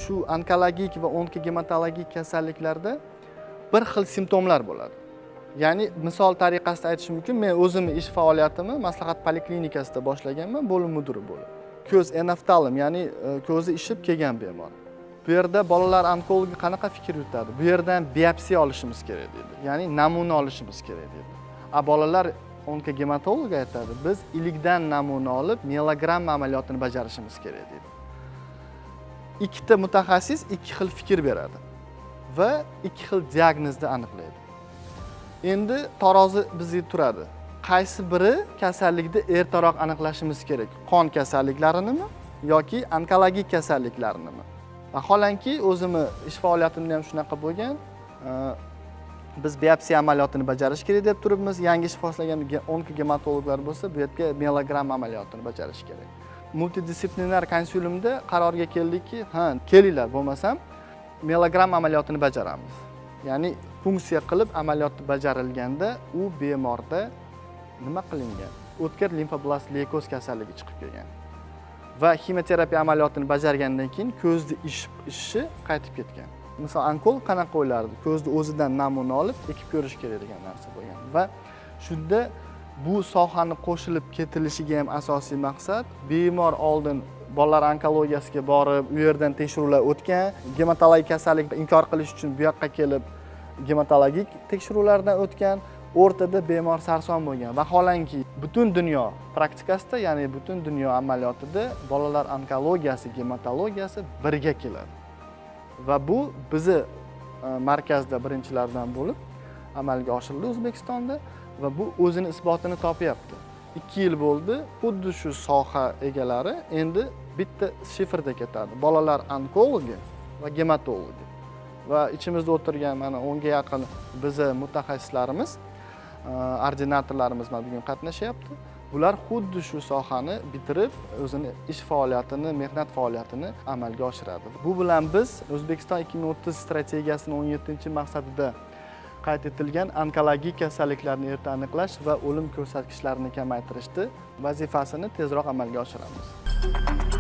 shu onkologik va onkogematologik kasalliklarda bir xil simptomlar bo'ladi. Ya'ni misol tariqasida aytishim mumkin, men o'zimning ish faoliyatimni maslahat poliklinikasida boshlaganman, bo'lim mudiri bo'lib. Ko'z enoftalm, ya'ni ko'zi ishib kelgan bemor. Bu yerda bolalar onkologi qanaqa fikr yuritadi? Bu yerdan biopsiya olishimiz kerak deydi. Ya'ni namuna olishimiz kerak deydi. Bolalar onkogematolog aytadi, biz ilikdan namuna olib, melogramma amaliyotini bajarishimiz kerak deydi. Ikkita mutaxassis ikki xil fikr beradi va ikki xil diagnozni aniqlaydi. Endi tarozi bizga turadi. Qaysi biri kasallikni ertaroq aniqlashimiz kerak? Qon kasalliklarinimi yoki onkologik kasalliklarinimi? Vaholanki o'zimni ish faoliyatimda ham shunaqa bo'lgan. Biz biopsiya amaliyotini bajarish kerak deb turibmiz. Yangi ish boshlagan onkogematologlar bo'lsa, bu yerga melogramma amaliyotini bajarish kerak. Multidisiplinar konsilyumda qarorga keldikki, kelinglar, bo'lmasam melogramma amaliyotini bajaramiz. Ya'ni funksiya qilib amaliyot bajarilganda u bemorda nima qilingan? O'tkir limfoblast leykoz kasalligi chiqib kelgan. Va ximiyoterapiya amaliyotini bajargandan keyin ko'zni ishishi qaytib ketgan. Misol onkolog qanaqa o'ylardi? Ko'zni o'zidan namuna olib, ekib ko'rish kerak degan narsa bo'lgan. Va shunda bu sohani qo'shilib ketilishiga ham asosiy maqsad bemor oldin bolalar onkologiyasiga borib, u yerdan tekshiruvlar o'tgan, gematologik kasallikni inkor qilish uchun bu yoqqa kelib gematologik tekshiruvlardan o'tgan, o'rtada bemor sarson bo'lgan. Vaholanki butun dunyo praktikasida, ya'ni butun dunyo amaliyotida bolalar onkologiyasi, gematologiyasi birga keladi. Va bu bizi markazda birinchilardan bo'lib amalga oshirildi O'zbekistonda va bu o'zini isbotini topyapti. 2 yil bo'ldi, xuddi shu soha egalari endi bitta shifrda ketadi. Bolalar onkologi va gematologi. Va ichimizda o'tirgan mana 10 ga yaqin bizi mutaxassislarimiz, ordinatorlarimiz mana bugun qatnashyapti. Bular xuddi shu sohani bitirib, o'zini ish faoliyatini, mehnat faoliyatini amalga oshiradi. Bu bilan biz O'zbekiston 2030 strategiyasining 17-maqsadida qayd etilgan onkologik kasalliklarni erta aniqlash va o'lim ko'rsatkichlarini kamaytirishni vazifasini tezroq amalga oshiramiz.